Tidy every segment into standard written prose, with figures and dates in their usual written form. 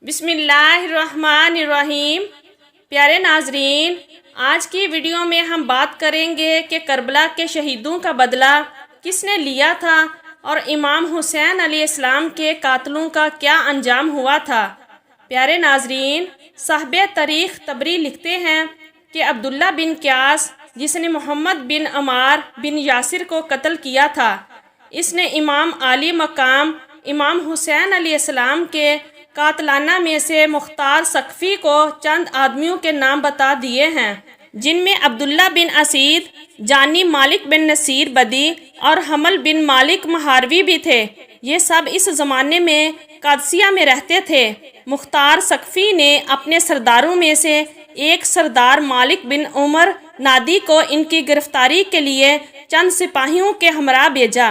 بسم اللہ الرحمن الرحیم۔ پیارے ناظرین، آج کی ویڈیو میں ہم بات کریں گے کہ کربلا کے شہیدوں کا بدلہ کس نے لیا تھا اور امام حسین علیہ السلام کے قاتلوں کا کیا انجام ہوا تھا۔ پیارے ناظرین، صاحب تاریخ طبری لکھتے ہیں کہ عبداللہ بن قیاس، جس نے محمد بن عمار بن یاسر کو قتل کیا تھا، اس نے امام عالی مقام امام حسین علیہ السلام کے قاتلانہ میں سے مختار ثقفی کو چند آدمیوں کے نام بتا دیے ہیں، جن میں عبداللہ بن اسید، جانی مالک بن نصیر بدی اور حمل بن مالک مہاروی بھی تھے۔ یہ سب اس زمانے میں قادسیہ میں رہتے تھے۔ مختار ثقفی نے اپنے سرداروں میں سے ایک سردار مالک بن عمر نادی کو ان کی گرفتاری کے لیے چند سپاہیوں کے ہمراہ بھیجا۔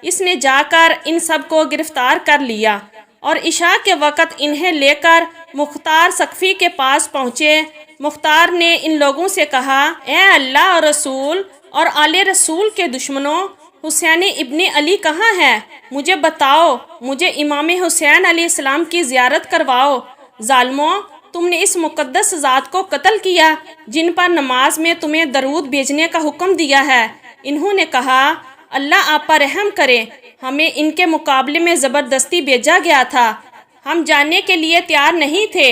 اس نے جا کر ان سب کو گرفتار کر لیا اور عشاء کے وقت انہیں لے کر مختار ثقفی کے پاس پہنچے۔ مختار نے ان لوگوں سے کہا، اے اللہ اور رسول اور آل رسول کے دشمنوں، حسین ابن علی کہاں ہے؟ مجھے بتاؤ، مجھے امام حسین علیہ السلام کی زیارت کرواؤ۔ ظالموں، تم نے اس مقدس ذات کو قتل کیا جن پر نماز میں تمہیں درود بھیجنے کا حکم دیا ہے۔ انہوں نے کہا، اللہ آپ پر رحم کرے، ہمیں ان کے مقابلے میں زبردستی بھیجا گیا تھا، ہم جانے کے لیے تیار نہیں تھے،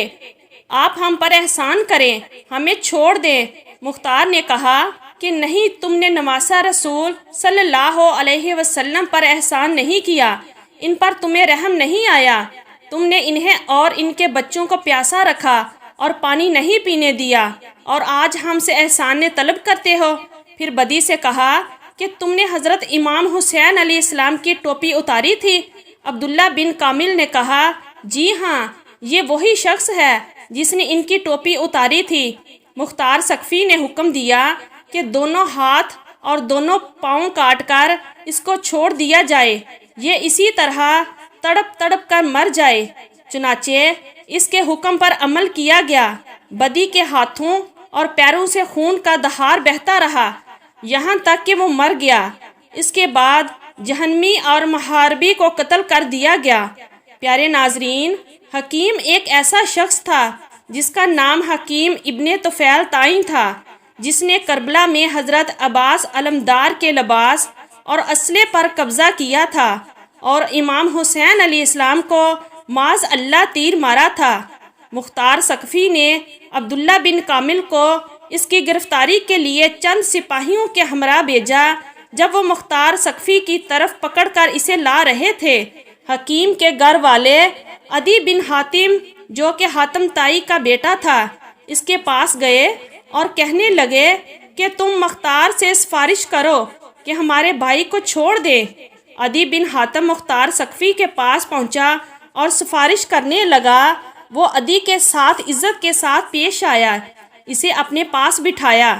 آپ ہم پر احسان کریں، ہمیں چھوڑ دیں۔ مختار نے کہا کہ نہیں، تم نے نواسہ رسول صلی اللہ علیہ وسلم پر احسان نہیں کیا، ان پر تمہیں رحم نہیں آیا، تم نے انہیں اور ان کے بچوں کو پیاسا رکھا اور پانی نہیں پینے دیا، اور آج ہم سے احسان طلب کرتے ہو۔ پھر بدی سے کہا کہ تم نے حضرت امام حسین علیہ السلام کی ٹوپی اتاری تھی؟ عبداللہ بن کامل نے کہا، جی ہاں، یہ وہی شخص ہے جس نے ان کی ٹوپی اتاری تھی۔ مختار ثقفی نے حکم دیا کہ دونوں ہاتھ اور دونوں پاؤں کاٹ کر اس کو چھوڑ دیا جائے، یہ اسی طرح تڑپ تڑپ کر مر جائے۔ چنانچہ اس کے حکم پر عمل کیا گیا۔ بدی کے ہاتھوں اور پیروں سے خون کا دھار بہتا رہا یہاں تک کہ وہ مر گیا۔ اس کے بعد جہنمی اور محاربی کو قتل کر دیا گیا۔ پیارے ناظرین، حکیم ایک ایسا شخص تھا جس کا نام حکیم ابن طفیل تعین تھا، جس نے کربلا میں حضرت عباس علمدار کے لباس اور اسلحے پر قبضہ کیا تھا اور امام حسین علیہ السلام کو معاذ اللہ تیر مارا تھا۔ مختار ثقفی نے عبداللہ بن کامل کو اس کی گرفتاری کے لیے چند سپاہیوں کے ہمراہ بھیجا۔ جب وہ مختار ثقفی کی طرف پکڑ کر اسے لا رہے تھے، حکیم کے گھر والے عدی بن حاتم، جو کہ حاتم تائی کا بیٹا تھا، اس کے پاس گئے اور کہنے لگے کہ تم مختار سے سفارش کرو کہ ہمارے بھائی کو چھوڑ دے۔ عدی بن حاتم مختار ثقفی کے پاس پہنچا اور سفارش کرنے لگا۔ وہ عدی کے ساتھ عزت کے ساتھ پیش آیا، اسے اپنے پاس بٹھایا۔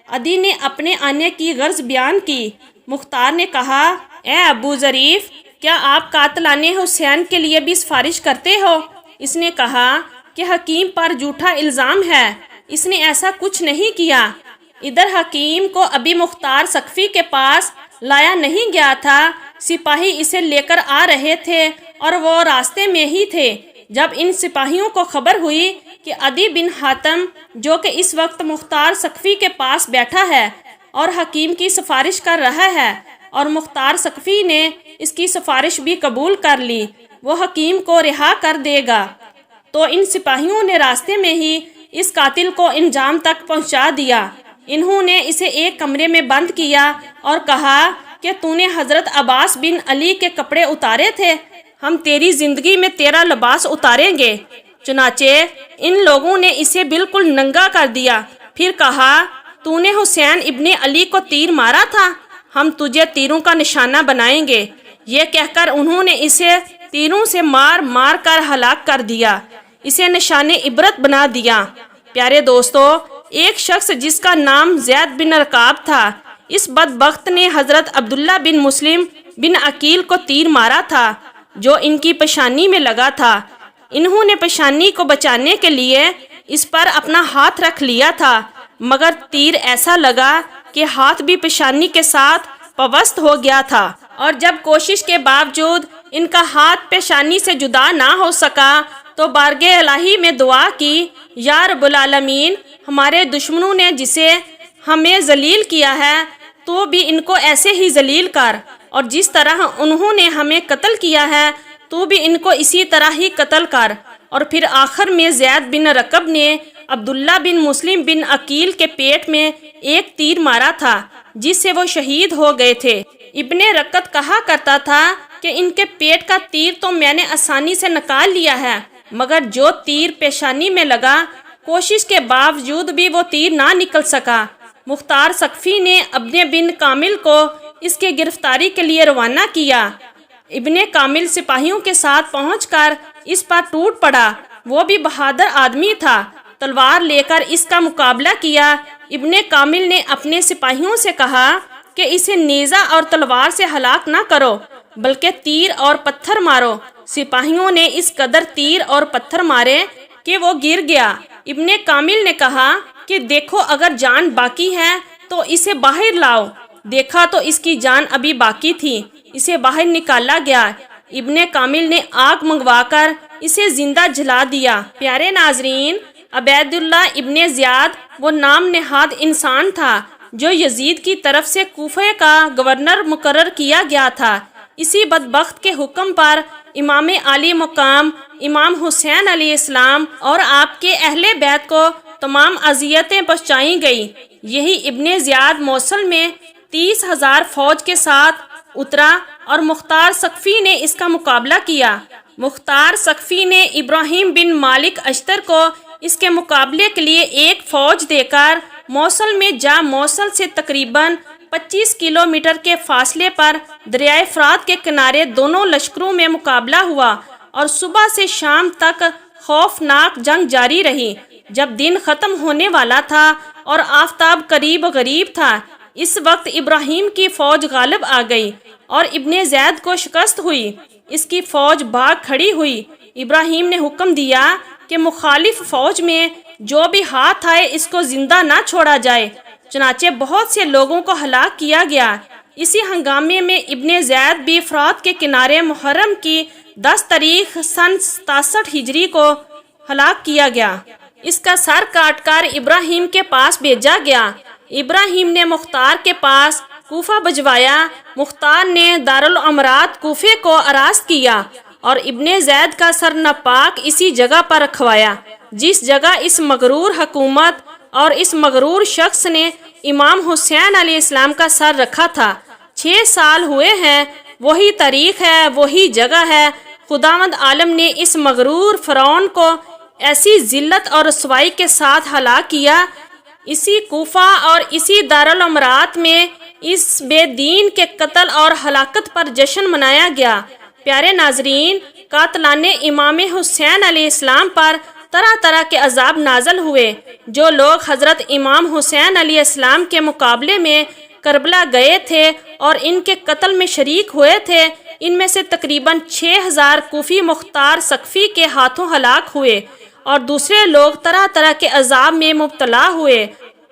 عدی نے اپنے آنے کی غرض بیان کی۔ مختار نے کہا، اے ابو ظریف، کیا آپ قاتلان حسین کے لیے بھی سفارش کرتے ہو؟ اس نے کہا کہ حکیم پر جھوٹا الزام ہے، اس نے ایسا کچھ نہیں کیا۔ ادھر حکیم کو ابھی مختار ثقفی کے پاس لایا نہیں گیا تھا، سپاہی اسے لے کر آ رہے تھے اور وہ راستے میں ہی تھے جب ان سپاہیوں کو خبر ہوئی کہ عدی بن حاتم، جو کہ اس وقت مختار ثقفی کے پاس بیٹھا ہے اور حکیم کی سفارش کر رہا ہے، اور مختار ثقفی نے اس کی سفارش بھی قبول کر لی، وہ حکیم کو رہا کر دے گا، تو ان سپاہیوں نے راستے میں ہی اس قاتل کو انجام تک پہنچا دیا۔ انہوں نے اسے ایک کمرے میں بند کیا اور کہا کہ تو نے حضرت عباس بن علی کے کپڑے اتارے تھے، ہم تیری زندگی میں تیرا لباس اتاریں گے۔ چنانچہ ان لوگوں نے اسے بالکل ننگا کر دیا، پھر کہا، تو نے حسین ابن علی کو تیر مارا تھا، ہم تجھے تیروں کا نشانہ بنائیں گے۔ یہ کہہ کر انہوں نے اسے تیروں سے مار مار کر ہلاک کر دیا، اسے نشان عبرت بنا دیا۔ پیارے دوستو، ایک شخص جس کا نام زید بن رکاب تھا، اس بدبخت نے حضرت عبداللہ بن مسلم بن عقیل کو تیر مارا تھا جو ان کی پیشانی میں لگا تھا۔ انہوں نے پیشانی کو بچانے کے لیے اس پر اپنا ہاتھ رکھ لیا تھا، مگر تیر ایسا لگا کہ ہاتھ بھی پیشانی کے ساتھ پوست ہو گیا تھا، اور جب کوشش کے باوجود ان کا ہاتھ پیشانی سے جدا نہ ہو سکا تو بارگاہ الہی میں دعا کی، یا رب العالمین، ہمارے دشمنوں نے جسے ہمیں ذلیل کیا ہے تو بھی ان کو ایسے ہی ذلیل کر، اور جس طرح انہوں نے ہمیں قتل کیا ہے تو بھی ان کو اسی طرح ہی قتل کر۔ اور پھر آخر میں زید بن رکب نے عبداللہ بن مسلم بن عقیل کے پیٹ میں ایک تیر مارا تھا جس سے وہ شہید ہو گئے تھے۔ ابن رکت کہا کرتا تھا کہ ان کے پیٹ کا تیر تو میں نے آسانی سے نکال لیا ہے، مگر جو تیر پیشانی میں لگا، کوشش کے باوجود بھی وہ تیر نہ نکل سکا۔ مختار ثقفی نے ابن بن کامل کو اس کے گرفتاری کے لیے روانہ کیا۔ ابن کامل سپاہیوں کے ساتھ پہنچ کر اس پر ٹوٹ پڑا۔ وہ بھی بہادر آدمی تھا، تلوار لے کر اس کا مقابلہ کیا۔ ابن کامل نے اپنے سپاہیوں سے کہا کہ اسے نیزہ اور تلوار سے ہلاک نہ کرو بلکہ تیر اور پتھر مارو۔ سپاہیوں نے اس قدر تیر اور پتھر مارے کہ وہ گر گیا۔ ابن کامل نے کہا کہ دیکھو، اگر جان باقی ہے تو اسے باہر لاؤ۔ دیکھا تو اس کی جان ابھی باقی تھی، اسے باہر نکالا گیا۔ ابن کامل نے آگ منگوا کر اسے زندہ جلا دیا۔ پیارے ناظرین، عبید اللہ ابن زیاد وہ نام نہاد انسان تھا جو یزید کی طرف سے کوفہ کا گورنر مقرر کیا گیا تھا۔ اسی بدبخت کے حکم پر امام عالی مقام امام حسین علیہ السلام اور آپ کے اہل بیت کو تمام اذیتیں پہنچائی گئی۔ یہی ابن زیاد موصل میں 30,000 فوج کے ساتھ اترا اور مختار ثقفی نے اس کا مقابلہ کیا۔ مختار ثقفی نے ابراہیم بن مالک اشتر کو اس کے مقابلے کے لیے ایک فوج دے کر موصل میں جا موصل سے تقریباً 25 کلومیٹر کے فاصلے پر دریائے فرات کے کنارے دونوں لشکروں میں مقابلہ ہوا اور صبح سے شام تک خوفناک جنگ جاری رہی۔ جب دن ختم ہونے والا تھا اور آفتاب قریب غریب تھا، اس وقت ابراہیم کی فوج غالب آ گئی اور ابن زید کو شکست ہوئی۔ اس کی فوج بھاگ کھڑی ہوئی۔ ابراہیم نے حکم دیا کہ مخالف فوج میں جو بھی ہاتھ آئے اس کو زندہ نہ چھوڑا جائے، چنانچہ بہت سے لوگوں کو ہلاک کیا گیا۔ اسی ہنگامے میں ابن زید بھی فرات کے کنارے محرم کی 10 تاریخ سن 67 ہجری کو ہلاک کیا گیا۔ اس کا سر کاٹ کر ابراہیم کے پاس بھیجا گیا۔ ابراہیم نے مختار کے پاس کوفہ بھجوایا۔ مختار نے دارالامرات کوفے کو اراست کیا اور ابن زید کا سر ناپاک اسی جگہ پر رکھوایا جس جگہ اس مغرور حکومت اور اس مغرور شخص نے امام حسین علیہ السلام کا سر رکھا تھا۔ 6 سال ہوئے ہیں، وہی تاریخ ہے، وہی جگہ ہے۔ خداوند عالم نے اس مغرور فرعون کو ایسی ذلت اور رسوائی کے ساتھ ہلاک کیا۔ اسی کوفہ اور اسی دارالامرات میں اس بے دین کے قتل اور ہلاکت پر جشن منایا گیا۔ پیارے ناظرین، قاتلان امام حسین علیہ السلام پر طرح طرح کے عذاب نازل ہوئے۔ جو لوگ حضرت امام حسین علیہ السلام کے مقابلے میں کربلا گئے تھے اور ان کے قتل میں شریک ہوئے تھے، ان میں سے تقریباً 6,000 کوفی مختار ثقفی کے ہاتھوں ہلاک ہوئے اور دوسرے لوگ طرح طرح کے عذاب میں مبتلا ہوئے۔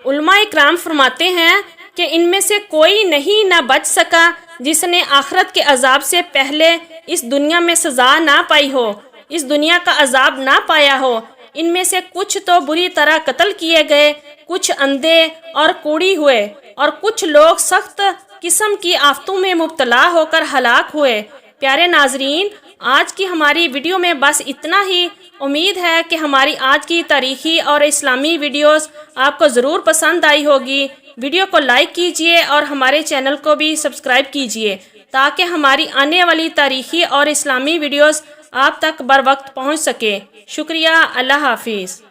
علماء اکرام فرماتے ہیں کہ ان میں سے کوئی نہیں نہ بچ سکا جس نے آخرت کے عذاب سے پہلے اس دنیا میں سزا نہ پائی ہو، اس دنیا کا عذاب نہ پایا ہو۔ ان میں سے کچھ تو بری طرح قتل کیے گئے، کچھ اندھے اور کوڑی ہوئے اور کچھ لوگ سخت قسم کی آفتوں میں مبتلا ہو کر ہلاک ہوئے۔ پیارے ناظرین، آج کی ہماری ویڈیو میں بس اتنا ہی۔ امید ہے کہ ہماری آج کی تاریخی اور اسلامی ویڈیوز آپ کو ضرور پسند آئی ہوگی۔ ویڈیو کو لائک کیجئے اور ہمارے چینل کو بھی سبسکرائب کیجئے تاکہ ہماری آنے والی تاریخی اور اسلامی ویڈیوز آپ تک بر وقت پہنچ سکے۔ شکریہ۔ اللہ حافظ۔